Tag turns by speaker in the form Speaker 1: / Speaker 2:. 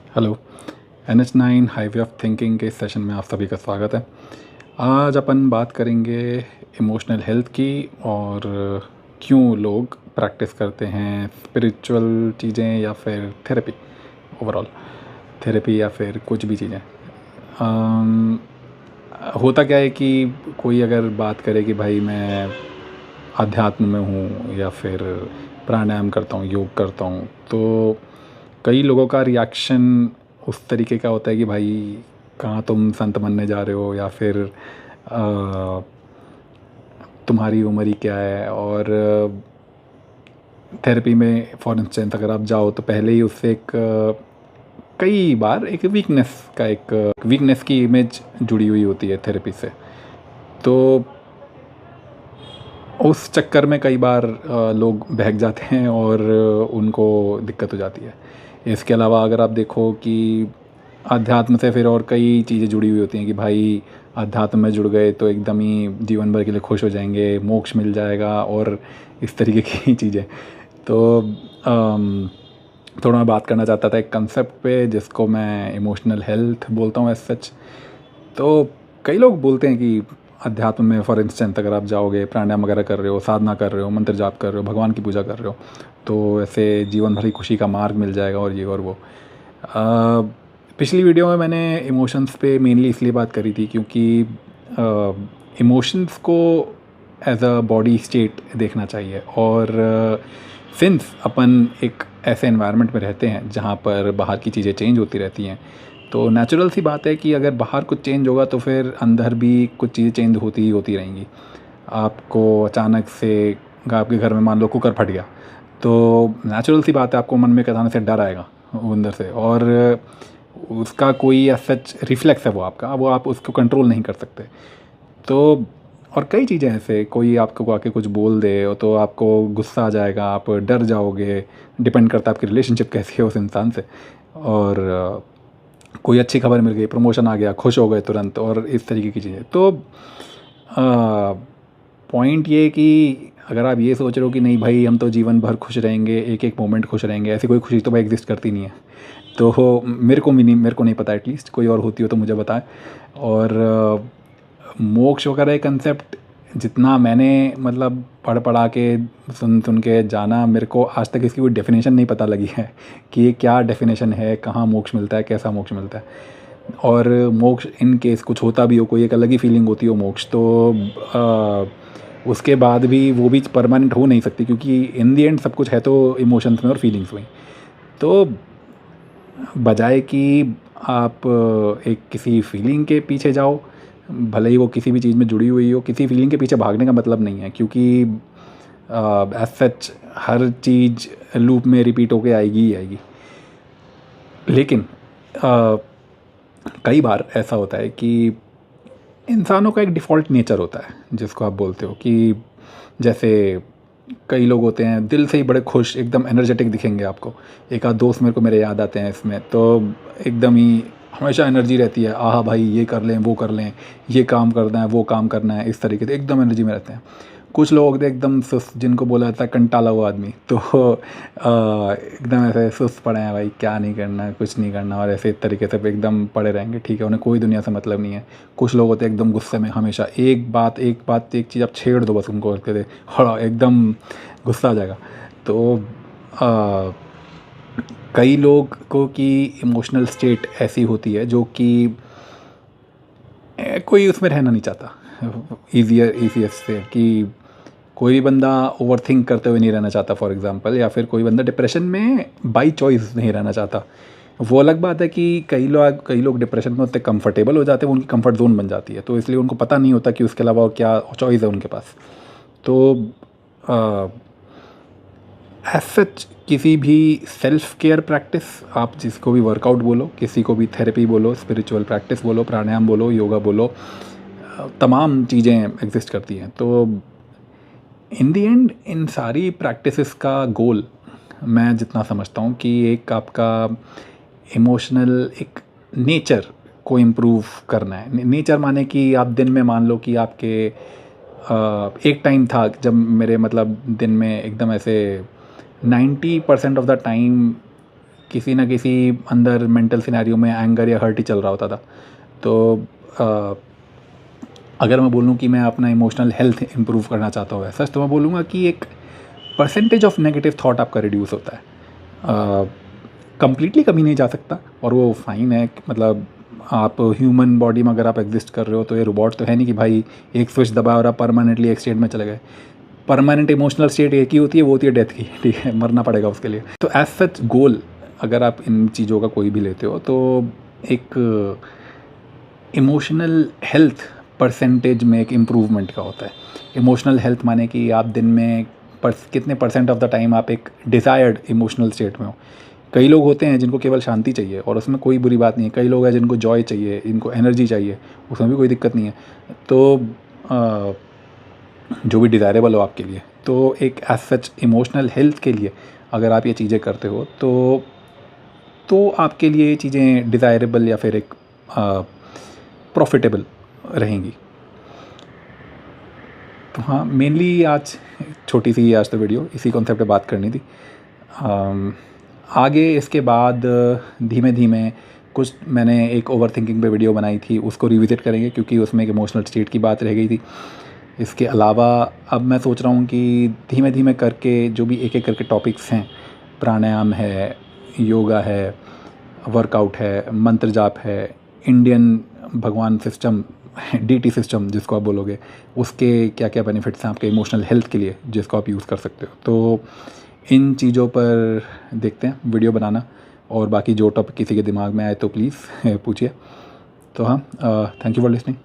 Speaker 1: Hello. NH9 highway of thinking के इस session में आप सभी का स्वागत है। आज अपन बात करेंगे इमोशनल हेल्थ की और क्यों लोग प्रैक्टिस करते हैं स्पिरिचुअल चीज़ें या फिर थेरेपी, ओवरऑल थेरेपी या फिर कुछ भी चीज़ें। अम, होता क्या है कि कोई अगर बात करे कि भाई मैं अध्यात्म में हूँ या फिर प्राणायाम करता हूँ, योग करता हूँ, तो कई लोगों का रिएक्शन उस तरीके का होता है कि भाई कहाँ तुम संत बनने जा रहे हो, या फिर तुम्हारी उम्र ही क्या है। और थेरेपी में फॉर इंस्टेंस अगर आप जाओ तो पहले ही उससे एक कई बार एक वीकनेस की इमेज जुड़ी हुई होती है थेरेपी से। तो उस चक्कर में कई बार लोग बहक जाते हैं और उनको दिक्कत हो जाती है। इसके अलावा अगर आप देखो कि अध्यात्म से फिर और कई चीज़ें जुड़ी हुई होती हैं कि भाई अध्यात्म में जुड़ गए तो एकदम ही जीवन भर के लिए खुश हो जाएंगे, मोक्ष मिल जाएगा और इस तरीके की चीज़ें। तो थोड़ा मैं बात करना चाहता था एक कंसेप्ट पे जिसको मैं इमोशनल हेल्थ बोलता हूँ एज सच। तो कई लोग बोलते हैं कि अध्यात्म में फॉर इंस्टेंस अगर आप जाओगे, प्राणायाम वगैरह कर रहे हो, साधना कर रहे हो, मंत्र जाप कर रहे हो, भगवान की पूजा कर रहे हो, तो ऐसे जीवन भर की खुशी का मार्ग मिल जाएगा और ये और वो। पिछली वीडियो में मैंने इमोशंस पे मेनली इसलिए बात करी थी क्योंकि इमोशंस को एज अ बॉडी स्टेट देखना चाहिए। और सिंस अपन एक ऐसे एनवायरनमेंट में रहते हैं जहाँ पर बाहर की चीज़ें चेंज होती रहती हैं, तो नेचुरल सी बात है कि अगर बाहर कुछ चेंज होगा तो फिर अंदर भी कुछ चीज़ें चेंज होती ही होती रहेंगी। आपको अचानक से आपके घर में मान लो कुकर फट गया, तो नेचुरल सी बात है आपको मन में एक अचानक से डर आएगा वो अंदर से, और उसका कोई सच रिफ्लेक्स है वो आपका, वो आप उसको कंट्रोल नहीं कर सकते। तो और कई चीज़ें ऐसे, कोई आपको आके कुछ बोल दे तो आपको गुस्सा आ जाएगा, आप डर जाओगे, डिपेंड करता है आपकी रिलेशनशिप कैसी है उस इंसान से। और कोई अच्छी खबर मिल गई, प्रमोशन आ गया, खुश हो गए तुरंत, और इस तरीके की चीज़ें। तो पॉइंट ये कि अगर आप ये सोच रहे हो कि नहीं भाई हम तो जीवन भर खुश रहेंगे, एक एक मोमेंट खुश रहेंगे, ऐसी कोई खुशी तो भाई एग्जिस्ट करती नहीं है। तो मेरे को नहीं पता, एटलीस्ट कोई और होती हो तो मुझे बताएं। और मोक्ष वगैरह कंसेप्ट जितना मैंने मतलब पढ़ पढ़ा के सुन सुन के जाना, मेरे को आज तक इसकी कोई डेफिनेशन नहीं पता लगी है कि ये क्या डेफिनेशन है, कहाँ मोक्ष मिलता है, कैसा मोक्ष मिलता है। और मोक्ष इन केस कुछ होता भी हो, कोई एक अलग ही फीलिंग होती हो मोक्ष, तो उसके बाद भी वो भी परमानेंट हो नहीं सकती, क्योंकि इन दी एंड सब कुछ है तो इमोशंस में और फीलिंग्स में। तो बजाय कि आप एक किसी फीलिंग के पीछे जाओ, भले ही वो किसी भी चीज़ में जुड़ी हुई हो, किसी फीलिंग के पीछे भागने का मतलब नहीं है, क्योंकि एज सच हर चीज़ लूप में रिपीट होके आएगी ही आएगी। लेकिन कई बार ऐसा होता है कि इंसानों का एक डिफ़ॉल्ट नेचर होता है जिसको आप बोलते हो कि जैसे कई लोग होते हैं दिल से ही बड़े खुश, एकदम एनर्जेटिक दिखेंगे आपको। एक आध दोस्त मेरे याद आते हैं इसमें, तो एकदम ही हमेशा एनर्जी रहती है, आहा भाई ये कर लें, वो कर लें, ये काम करना है, वो काम करना है, इस तरीके से एकदम एनर्जी में रहते हैं। कुछ लोग होते हैं एकदम सुस्त, जिनको बोला जाता है कंटाला हुआ आदमी, तो एकदम ऐसे सुस्त पड़े हैं, भाई क्या नहीं करना, कुछ नहीं करना, और ऐसे तरीके से एकदम पड़े रहेंगे, ठीक है, उन्हें कोई दुनिया से मतलब नहीं है। कुछ लोग होते हैं एकदम गुस्से में, हमेशा एक चीज़ आप छेड़ दो बस उनको, कहते हड़ा एकदम गुस्सा आ जाएगा। तो आ, कई लोग को की इमोशनल स्टेट ऐसी होती है जो कि कोई उसमें रहना नहीं चाहता। ईजीएस्ट से कि कोई भी बंदा ओवर थिंक करते हुए नहीं रहना चाहता फॉर एग्जांपल, या फिर कोई बंदा डिप्रेशन में बाई चॉइस नहीं रहना चाहता। वो अलग बात है कि कई लोग डिप्रेशन में उतने कंफर्टेबल हो जाते हैं, उनकी कंफर्ट जोन बन जाती है, तो इसलिए उनको पता नहीं होता कि उसके अलावा क्या चॉइस है उनके पास। तो एज सच किसी भी सेल्फ केयर प्रैक्टिस, आप जिसको भी वर्कआउट बोलो, किसी को भी थेरेपी बोलो, स्पिरिचुअल प्रैक्टिस बोलो, प्राणायाम बोलो, योगा बोलो, तमाम चीज़ें एग्जिस्ट करती हैं। तो इन दी एंड इन सारी प्रैक्टिसेस का गोल, मैं जितना समझता हूँ कि एक आपका इमोशनल एक नेचर को इम्प्रूव करना है। नेचर माने कि आप दिन में मान लो कि आपके एक टाइम था जब मेरे मतलब दिन में एकदम ऐसे 90% ऑफ द टाइम किसी न किसी अंदर मेंटल सिनेरियो में एंगर या हर्ट ही चल रहा होता था। तो अगर मैं बोलूँ कि मैं अपना इमोशनल हेल्थ इम्प्रूव करना चाहता हूँ सच, तो मैं बोलूँगा कि एक परसेंटेज ऑफ नेगेटिव थॉट आपका रिड्यूस होता है। कंप्लीटली कमी नहीं जा सकता और वो फ़ाइन है, मतलब आप ह्यूमन बॉडी में अगर आप एग्जिस्ट कर रहे हो तो ये रोबोट तो है नहीं कि भाई एक स्विच दबाया और आप परमानेंटली एक स्टेट में चले गए। परमानेंट इमोशनल स्टेट एक ही होती है, वो होती है डेथ की, ठीक है, मरना पड़ेगा उसके लिए। तो एज सच गोल अगर आप इन चीज़ों का कोई भी लेते हो तो एक इमोशनल हेल्थ परसेंटेज में एक इम्प्रूवमेंट का होता है। इमोशनल हेल्थ माने कि आप दिन में कितने परसेंट ऑफ द टाइम आप एक डिज़ायर्ड इमोशनल स्टेट में हो। कई लोग होते हैं जिनको केवल शांति चाहिए और उसमें कोई बुरी बात नहीं है। कई लोग हैं जिनको जॉय चाहिए, इनको एनर्जी चाहिए, उसमें भी कोई दिक्कत नहीं है। तो जो भी डिज़ायरेबल हो आपके लिए, तो एक एज सच इमोशनल हेल्थ के लिए अगर आप ये चीज़ें करते हो तो आपके लिए ये चीज़ें डिज़ायरेबल या फिर एक प्रॉफिटेबल रहेंगी। तो हाँ, मेनली आज छोटी सी आज तो वीडियो इसी कॉन्सेप्ट पे बात करनी थी। आगे इसके बाद धीमे धीमे कुछ मैंने एक ओवर थिंकिंग पे वीडियो बनाई थी, उसको रिविज़िट करेंगे क्योंकि उसमें एक इमोशनल स्टेट की बात रह गई थी। इसके अलावा अब मैं सोच रहा हूँ कि धीमे धीमे करके जो भी एक एक करके टॉपिक्स हैं, प्राणायाम है, योगा है, वर्कआउट है, मंत्र जाप है, इंडियन भगवान सिस्टम, डीटी सिस्टम जिसको आप बोलोगे, उसके क्या क्या बेनिफिट्स हैं आपके इमोशनल हेल्थ के लिए जिसको आप यूज़ कर सकते हो। तो इन चीज़ों पर देखते हैं वीडियो बनाना, और बाकी जो टॉपिक किसी के दिमाग में आए तो प्लीज़ पूछिए। तो हाँ, थैंक यू फॉर लिसनिंग।